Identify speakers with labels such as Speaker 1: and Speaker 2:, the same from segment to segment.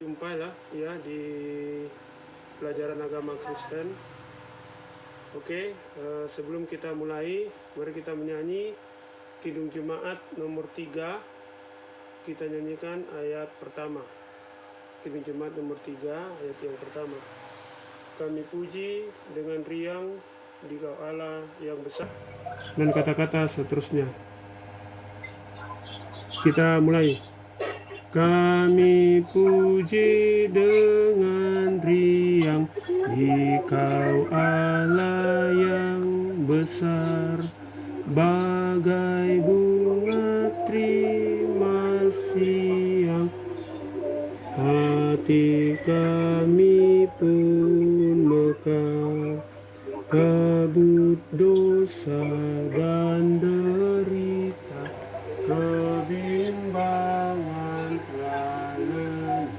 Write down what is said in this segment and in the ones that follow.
Speaker 1: Jumpa lah ya di pelajaran agama Kristen. Oke, sebelum kita mulai, mari kita menyanyi Kidung Jemaat nomor 3. Kita nyanyikan ayat pertama. Kidung Jemaat nomor 3, ayat yang pertama. Kami puji dengan riang di Kau Allah yang besar, dan kata-kata seterusnya. Kita mulai. Kami puji dengan riang di Kau Allah yang besar, bagai bunga terima siang. Hati kami pun mekar, kabut dosa dan derita, kebimbangan telah lenyap,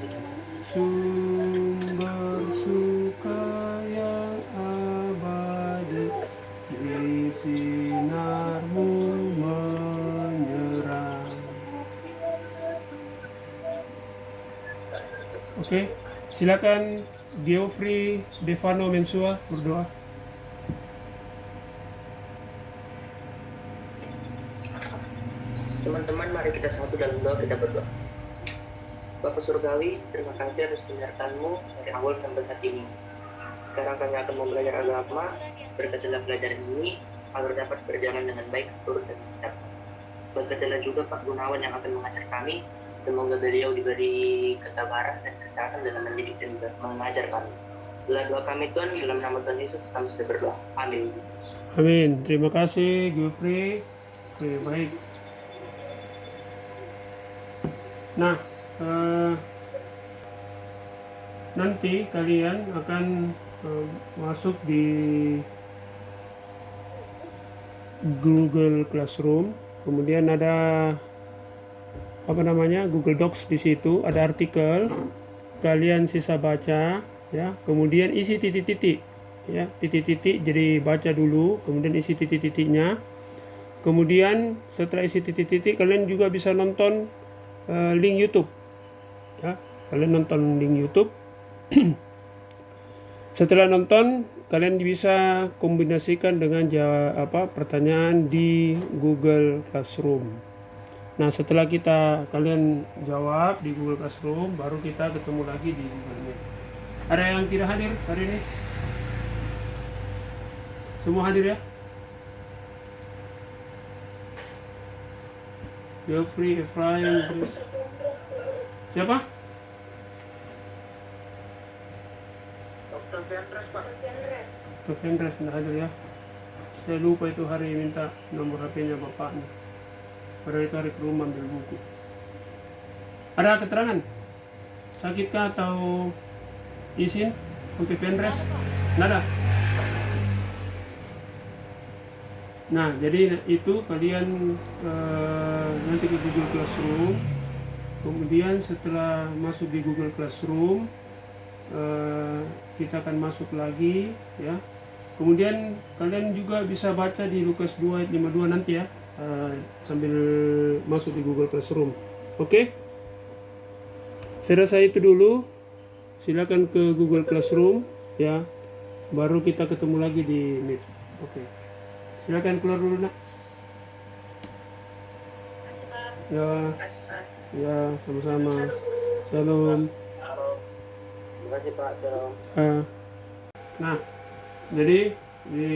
Speaker 1: sumber suka yang abadi di sinar-Mu menyerang. Oke, silakan Geoffrey Devano Mensua berdoa.
Speaker 2: Teman-teman, mari kita satu dalam doa, kita berdoa. Bapa Surgawi, terima kasih atas penyertaan-Mu dari awal sampai saat ini. Sekarang kami akan belajar agama, berkatilah pelajaran ini agar dapat berjalan dengan baik seturut dan tidak. Berkatilah juga Pak Gunawan yang akan mengajar kami, semoga beliau diberi kesabaran dan kesehatan dalam mendidik dan mengajar kami. Itulah doa kami Tuhan, dalam nama Tuhan Yesus kami sudah berdoa. Amin.
Speaker 1: Amin. Terima kasih Geoffrey. Oke, baik. Nah, nanti kalian akan masuk di Google Classroom, kemudian ada Google Docs. Di situ ada artikel, kalian sisa baca ya, kemudian isi titik-titik ya, titik-titik, jadi baca dulu kemudian isi titik-titiknya. Kemudian setelah isi titik-titik, kalian juga bisa nonton link YouTube ya, kalian nonton link YouTube. Setelah nonton, kalian bisa kombinasikan dengan pertanyaan di Google Classroom. Nah, setelah kalian jawab di Google Classroom, baru kita ketemu lagi di Google Meet. Ada yang tidak hadir hari ini? Semua hadir ya? Geoffrey, Efraim, siapa?
Speaker 2: Dr. Vendres, Pak.
Speaker 1: Dr. Vendres tidak hadir ya? Saya lupa itu hari minta nomor HP-nya bapaknya. Padahal itu hari ke rumah ambil buku. Ada keterangan? Sakitkah atau izin untuk Vendres? Nggak ada. Nah, jadi itu kalian nanti ke Google Classroom. Kemudian setelah masuk di Google Classroom, kita akan masuk lagi ya. Kemudian kalian juga bisa baca di Lukas 2 ayat 52 nanti ya, sambil masuk di Google Classroom. Oke? Saya rasa itu dulu. Silakan ke Google Classroom ya. Baru kita ketemu lagi di Meet. Oke. Silakan keluar dulu nak. Ya, sama-sama. Shalom.
Speaker 2: Terima kasih Pak. Shalom.
Speaker 1: Nah, jadi di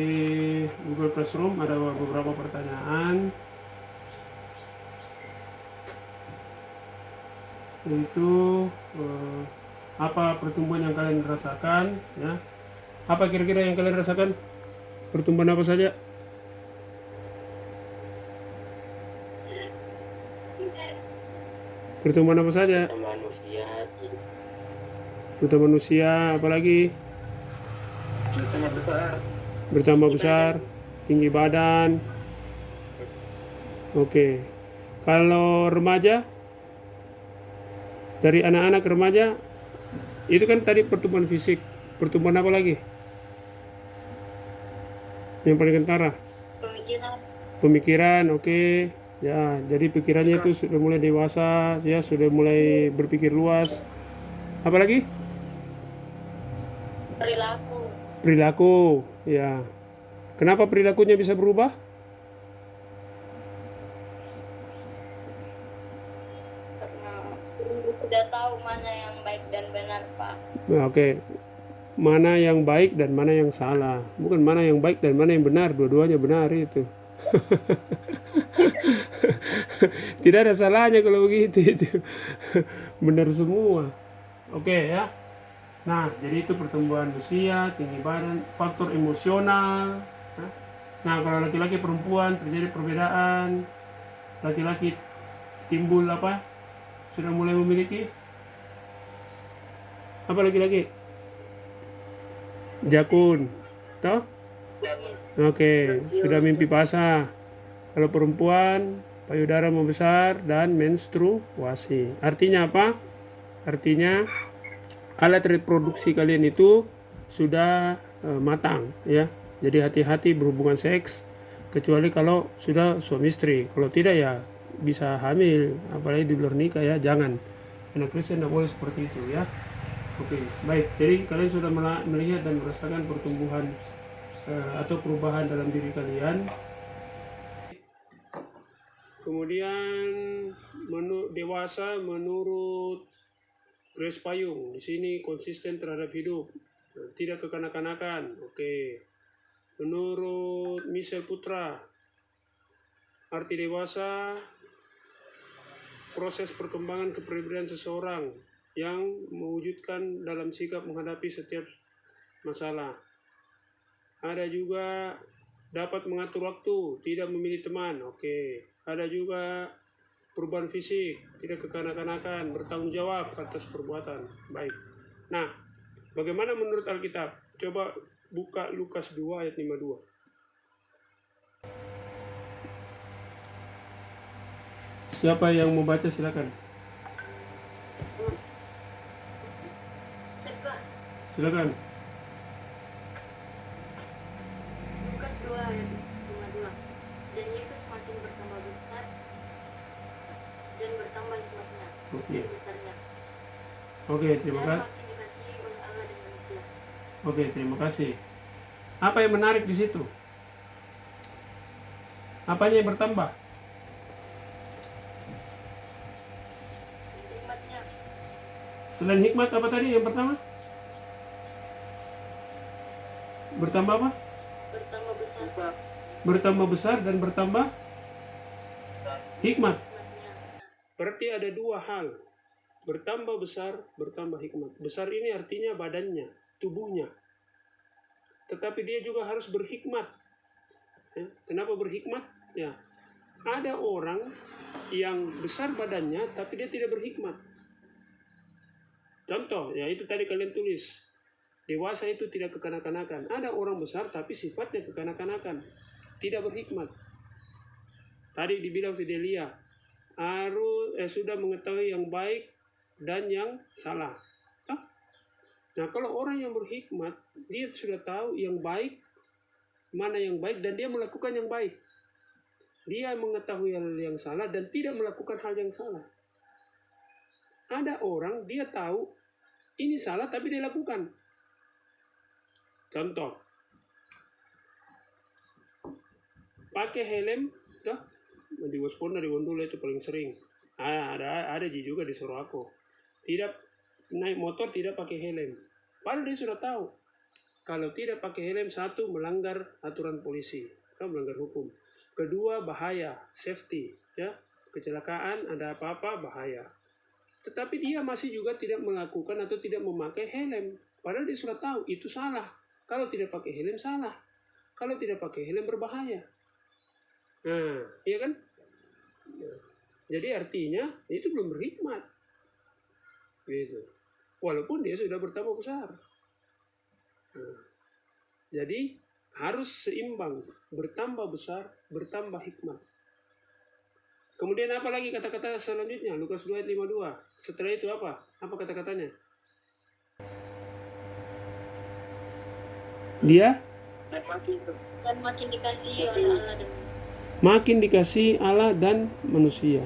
Speaker 1: Google Classroom ada beberapa pertanyaan, yaitu apa pertumbuhan yang kalian rasakan ya? Apa kira-kira yang kalian rasakan? Pertumbuhan apa saja? Pertumbuhan apa saja? Pertumbuhan manusia, apalagi? Bertambah besar, tinggi badan. Oke. Kalau remaja, dari anak-anak remaja, itu kan tadi pertumbuhan fisik. Pertumbuhan apa lagi? Yang paling kentara? Pemikiran, oke. Ya, jadi pikirannya itu sudah mulai dewasa, ya sudah mulai berpikir luas. Apalagi?
Speaker 3: Perilaku.
Speaker 1: Perilaku, ya. Kenapa perilakunya bisa berubah?
Speaker 3: Karena udah tahu mana yang baik dan benar, Pak.
Speaker 1: Nah, oke. Mana yang baik dan mana yang salah. Bukan mana yang baik dan mana yang benar. Dua-duanya benar itu. Tidak ada salahnya kalau begitu itu. Benar semua. Oke ya. Nah, jadi itu pertumbuhan usia, tinggi badan, faktor emosional. Nah, kalau laki-laki perempuan terjadi perbedaan. Laki-laki timbul apa? Sudah mulai memiliki apa laki-laki? Jakun. Toh? Oke, sudah mimpi basah. Kalau perempuan, payudara membesar dan menstruasi. Artinya apa? Artinya alat reproduksi kalian itu sudah matang ya. Jadi hati-hati berhubungan seks kecuali kalau sudah suami istri. Kalau tidak ya bisa hamil, apalagi di luar nikah ya, jangan. Anak Kristen tidak boleh seperti itu ya. Oke, baik. Jadi kalian sudah melihat dan merasakan pertumbuhan atau perubahan dalam diri kalian. Kemudian dewasa menurut Grace Payung di sini konsisten terhadap hidup, tidak kekanak-kanakan. Oke. Menurut Michelle Putra, arti dewasa proses perkembangan kepribadian seseorang yang mewujudkan dalam sikap menghadapi setiap masalah. Ada juga dapat mengatur waktu, tidak memilih teman. Oke. Ada juga perubahan fisik, tidak kekanak-kanakan, bertanggung jawab atas perbuatan. Baik. Nah, bagaimana menurut Alkitab? Coba buka Lukas 2 ayat 52. Siapa yang mau baca silakan. Silakan.
Speaker 3: Lukas 2 ayat 52. Dan Yesus makin bertambah besar dan bertambah hikmatnya dan besarnya.
Speaker 1: Oke, terima kasih.
Speaker 3: Makin dikasihi oleh Allah dan manusia.
Speaker 1: Oke, terima kasih. Apa yang menarik di situ? Apanya yang bertambah?
Speaker 3: Hikmatnya.
Speaker 1: Selain hikmat apa tadi yang pertama? Bertambah apa?
Speaker 3: Bertambah besar.
Speaker 1: Bertambah besar dan bertambah hikmat.
Speaker 3: Hikmatnya.
Speaker 1: Berarti ada dua hal. Bertambah besar, bertambah hikmat. Besar ini artinya badannya, tubuhnya. Tetapi dia juga harus berhikmat. Kenapa berhikmat? Ya, ada orang yang besar badannya tapi dia tidak berhikmat. Contoh, ya itu tadi kalian tulis. Dewasa itu tidak kekanak-kanakan. Ada orang besar tapi sifatnya kekanak-kanakan, tidak berhikmat. Tadi dibilang Fidelia, sudah mengetahui yang baik dan yang salah. Nah, kalau orang yang berhikmat, dia sudah tahu yang baik, mana yang baik, dan dia melakukan yang baik. Dia mengetahui hal yang salah dan tidak melakukan hal yang salah. Ada orang, dia tahu ini salah tapi dia lakukan. Contoh, pakai helm, di Waspona di Wondula itu paling sering. Ada juga di Sorowako. Tidak naik motor tidak pakai helm. Padahal dia sudah tahu kalau tidak pakai helm, satu melanggar aturan polisi, melanggar hukum. Kedua bahaya, safety, ya kecelakaan ada apa-apa bahaya. Tetapi dia masih juga tidak melakukan atau tidak memakai helm. Padahal dia sudah tahu itu salah. Kalau tidak pakai helm salah. Kalau tidak pakai helm berbahaya. Nah, iya kan? Jadi artinya itu belum berhikmat. Gitu. Walaupun dia sudah bertambah besar. Nah, jadi harus seimbang, bertambah besar, bertambah hikmat. Kemudian apa lagi kata-kata selanjutnya? Lukas 2 ayat 52. Setelah itu apa? Apa kata-katanya? Dia
Speaker 3: Dan makin dikasihi oleh Allah dan
Speaker 1: makin dikasihi Allah dan manusia.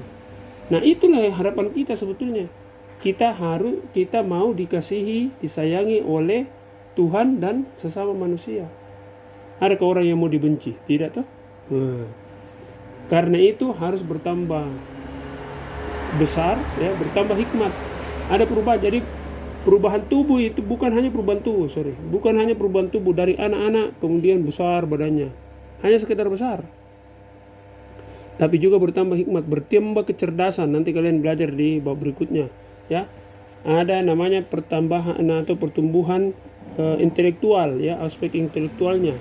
Speaker 1: Nah, itulah harapan kita sebetulnya. kita mau dikasihi, disayangi oleh Tuhan dan sesama manusia. Adakah orang yang mau dibenci? Tidak toh? Karena itu harus bertambah besar, ya, bertambah hikmat. Ada perubahan. Jadi perubahan tubuh itu bukan hanya perubahan tubuh, bukan hanya perubahan tubuh dari anak-anak kemudian besar badannya, hanya sekedar besar. Tapi juga bertambah hikmat, bertambah kecerdasan. Nanti kalian belajar di bab berikutnya, ya. Ada namanya pertambahan atau pertumbuhan intelektual, ya, aspek intelektualnya.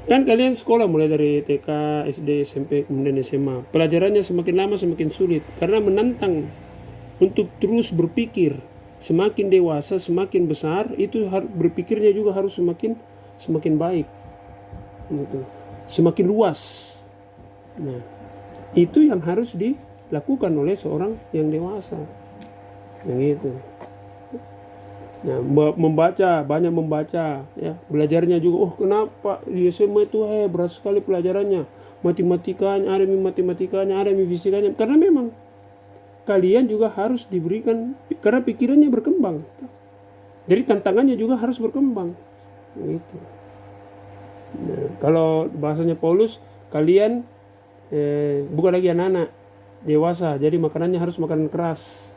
Speaker 1: Kan kalian sekolah mulai dari TK, SD, SMP, kemudian SMA. Pelajarannya semakin lama semakin sulit karena menantang untuk terus berpikir. Semakin dewasa, semakin besar, itu berpikirnya juga harus semakin baik, gitu. Semakin luas. Nah, itu yang harus dilakukan oleh seorang yang dewasa, yang itu. Nah, banyak membaca, ya, belajarnya juga. Oh, kenapa di SMA itu berat sekali pelajarannya, matematikanya, ada fisikanya, karena memang kalian juga harus diberikan, karena pikirannya berkembang. Jadi tantangannya juga harus berkembang, gitu. Nah, kalau bahasanya Paulus, kalian bukan lagi anak-anak dewasa, jadi makanannya harus makanan keras,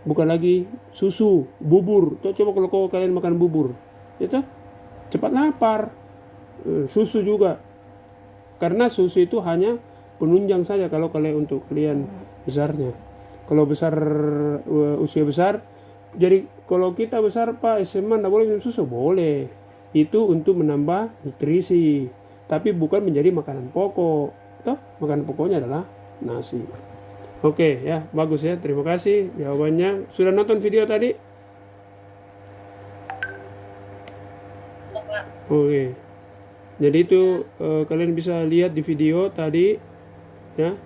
Speaker 1: bukan lagi susu, bubur. Coba kalau kalian makan bubur, itu cepat lapar. Susu juga, karena susu itu hanya penunjang saja kalau kalian untuk kalian besarnya. Kalau besar, usia besar, jadi kalau kita besar Pak SMA tidak boleh minum susu, boleh. Itu untuk menambah nutrisi, tapi bukan menjadi makanan pokok. Toh, makanan pokoknya adalah nasi. Oke, ya, bagus ya, terima kasih jawabannya. Sudah nonton video tadi?
Speaker 3: Sudah, Pak.
Speaker 1: Oke. Jadi itu kalian bisa lihat di video tadi, ya,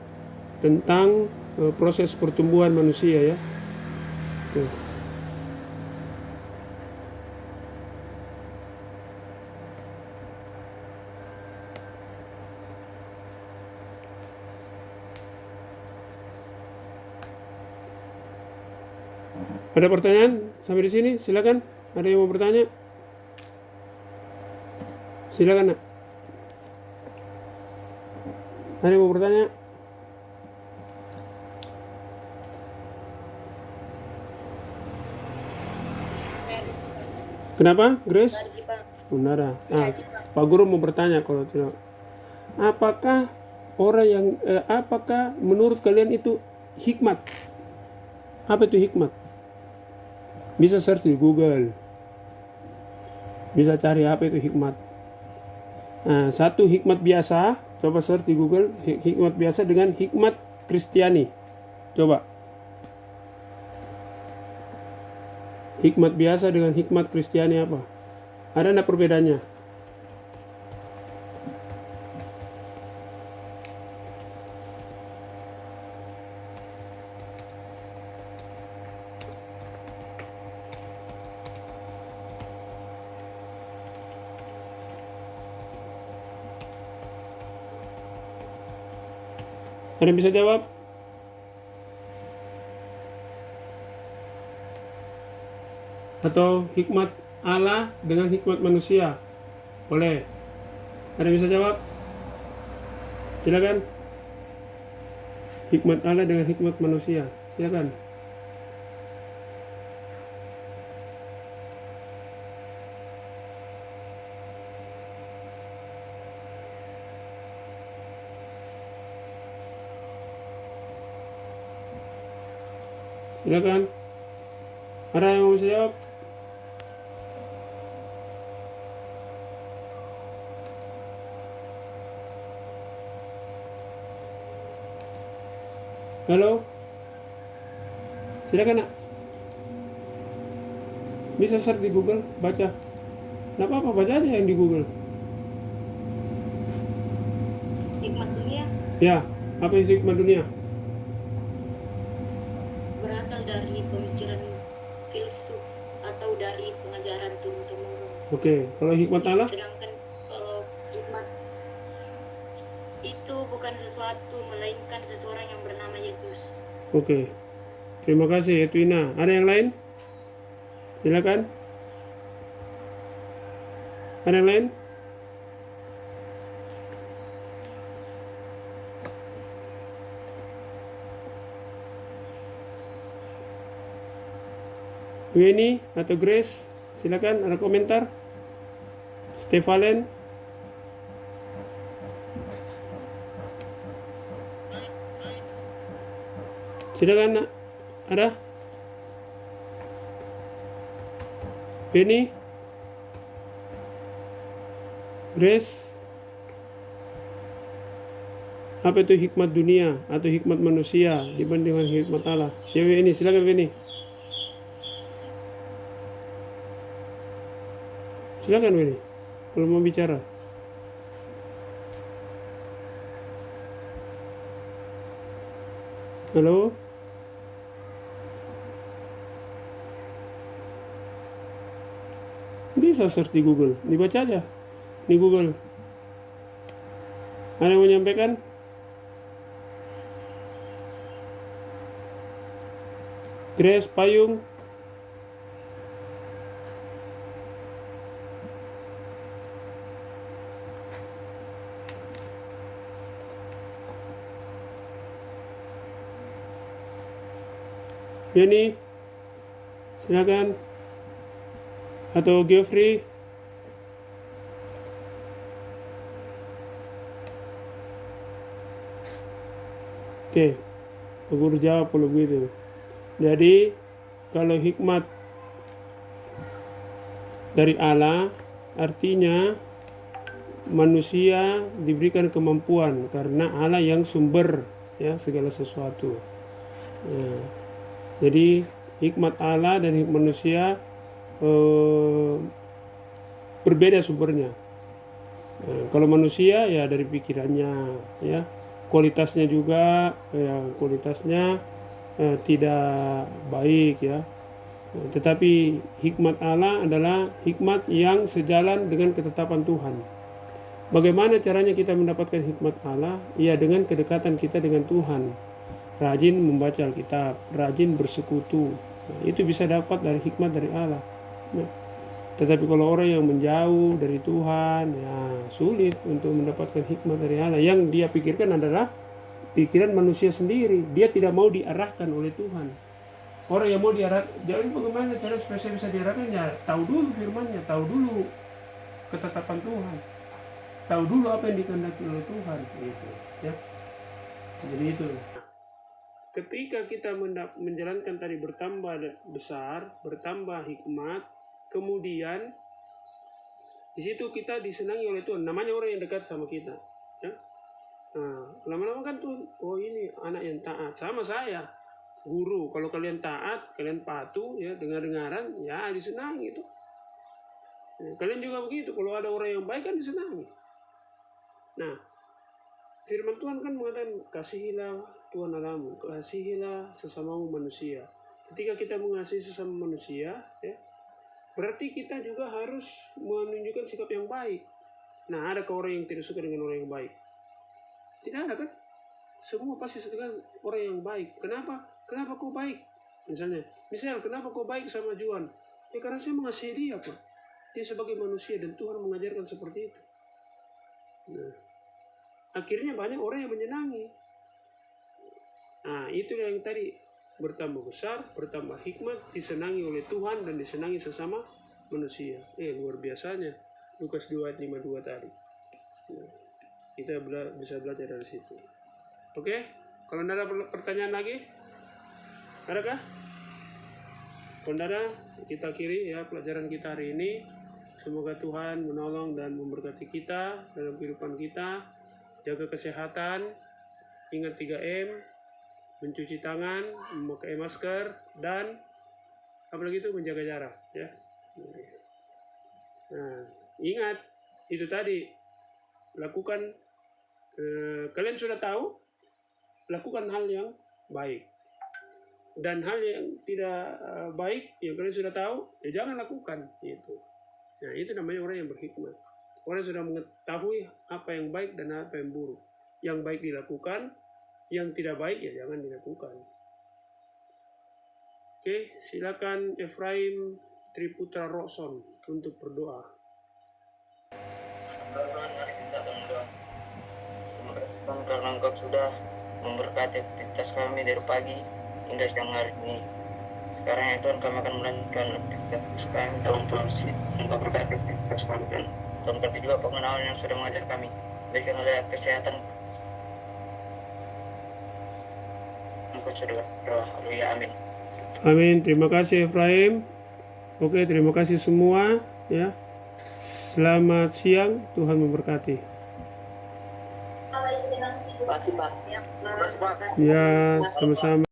Speaker 1: tentang proses pertumbuhan manusia, ya. Oke. Ada pertanyaan sampai di sini? Silakan. Ada yang mau bertanya? Silakan, Nak. Ada yang mau bertanya? Kenapa, Grace? Benar. Pak Guru mau bertanya kalau tidak. Apakah apakah menurut kalian itu hikmat? Apa itu hikmat? Bisa search di Google. Bisa cari apa itu hikmat. Nah, satu hikmat biasa, coba search di Google hikmat biasa dengan hikmat Kristiani. Coba. Hikmat biasa dengan hikmat Kristiani apa? Ada enggak perbedaannya? Ada yang bisa jawab? Atau hikmat Allah dengan hikmat manusia? Boleh. Ada yang bisa jawab? Silakan. Hikmat Allah dengan hikmat manusia. Silakan. Silakan. Ada yang mau bisa jawab? Halo? Silakan, Nak. Bisa search di Google, baca. Nggak apa-apa, baca aja yang di Google.
Speaker 3: Hikmat dunia
Speaker 1: Ya, apa itu hikmat dunia?
Speaker 3: berasal dari pemikiran filsuf atau dari pengajaran turun-temurun.
Speaker 1: Oke, kalau hikmat Allah?
Speaker 3: Sedangkan kalau hikmat itu bukan sesuatu melainkan seseorang yang bernama Yesus.
Speaker 1: Oke. Terima kasih Edwina. Ada yang lain? Silakan. Ada yang lain? Weni atau Grace, silakan, ada komentar. Stefalen. Silakan, nak. Ada? Weni? Grace? Apa itu hikmat dunia atau hikmat manusia dibandingkan hikmat Allah? Ya Weni, silakan Weni. Silakan Weni, kalau mau bicara. Halo? Bisa search di Google, dibaca aja di Google. Ada yang menyampaikan? Grace Payung. Jenny, silakan. Atau Geoffrey. Oke, aku jawab kalau begitu. Jadi kalau hikmat dari Allah artinya manusia diberikan kemampuan karena Allah yang sumber ya segala sesuatu. Nah, jadi hikmat Allah dan hikmat manusia berbeda sumbernya. Kalau manusia ya dari pikirannya ya, kualitasnya juga ya kualitasnya tidak baik ya. Tetapi hikmat Allah adalah hikmat yang sejalan dengan ketetapan Tuhan. Bagaimana caranya kita mendapatkan hikmat Allah? Ya dengan kedekatan kita dengan Tuhan. Rajin membaca Alkitab, rajin bersekutu. Nah, itu bisa dapat dari hikmat dari Allah. Nah, tetapi kalau orang yang menjauh dari Tuhan, ya sulit untuk mendapatkan hikmat dari Allah. Yang dia pikirkan adalah pikiran manusia sendiri. Dia tidak mau diarahkan oleh Tuhan. Orang yang mau diarahkan, jadi bagaimana cara supaya saya bisa diarahkan? Ya tahu dulu firman-Nya, tahu dulu ketetapan Tuhan, tahu dulu apa yang dikehendaki oleh Tuhan. Gitu, ya. Jadi itu. Ketika kita menjalankan tadi bertambah besar, bertambah hikmat, kemudian di situ kita disenangi oleh Tuhan. Namanya orang yang dekat sama kita. Ya? Nah, lama-lama kan tuh, oh ini anak yang taat. Sama saya, guru. Kalau kalian taat, kalian patuh, ya dengar-dengaran, ya disenangi itu. Ya, kalian juga begitu. Kalau ada orang yang baik kan disenangi. Nah, firman Tuhan kan mengatakan kasihilah Tuhan Allahmu, kasihilah sesamamu manusia. Ketika kita mengasihi sesama manusia, ya, berarti kita juga harus menunjukkan sikap yang baik. Nah, adakah orang yang tidak suka dengan orang yang baik? Tidak ada kan? Semua pasti suka orang yang baik. Kenapa? Kenapa kau baik? Misal, kenapa kau baik sama Juan? Ya karena saya mengasihi dia, Pak. Dia sebagai manusia dan Tuhan mengajarkan seperti itu. Nah, akhirnya banyak orang yang menyenangi. Nah, itulah yang tadi bertambah besar, bertambah hikmat, disenangi oleh Tuhan dan disenangi sesama manusia. Luar biasanya Lukas 2 ayat 52 tadi. Nah, kita bisa belajar dari situ. Oke, kalau tidak ada pertanyaan lagi, adakah? Kalau tidak ada, kita akhiri ya pelajaran kita hari ini. Semoga Tuhan menolong dan memberkati kita dalam kehidupan kita. Jaga kesehatan, ingat 3M, mencuci tangan, memakai masker, dan apalagi itu menjaga jarak ya. Nah, ingat itu tadi, lakukan kalian sudah tahu, lakukan hal yang baik, dan hal yang tidak baik yang kalian sudah tahu ya jangan lakukan itu. Nah, itu namanya orang yang berhikmat. Orang sudah mengetahui apa yang baik dan apa yang buruk. Yang baik dilakukan, yang tidak baik ya jangan dilakukan. Oke, silakan Efraim Triputra Rokson untuk berdoa.
Speaker 2: Tuhan, mari kita berdoa. Terima kasih Tuhan karena Engkau sudah memberkati aktivitas kami dari pagi hingga siang hari ini. Sekarang ya Tuhan, kami akan melanjutkan aktivitas kami dalam produksi. Engkau berkati aktivitas kami dan Tuhan berkati juga pengenalan yang sudah mengajar kami. Berikan oleh kesehatan. Engkau sudah berdoa. Haleluya, amin.
Speaker 1: Amin. Terima kasih Efraim. Oke, terima kasih semua ya. Selamat siang, Tuhan memberkati.
Speaker 2: Terima kasih Pak.
Speaker 1: Ya, sama-sama.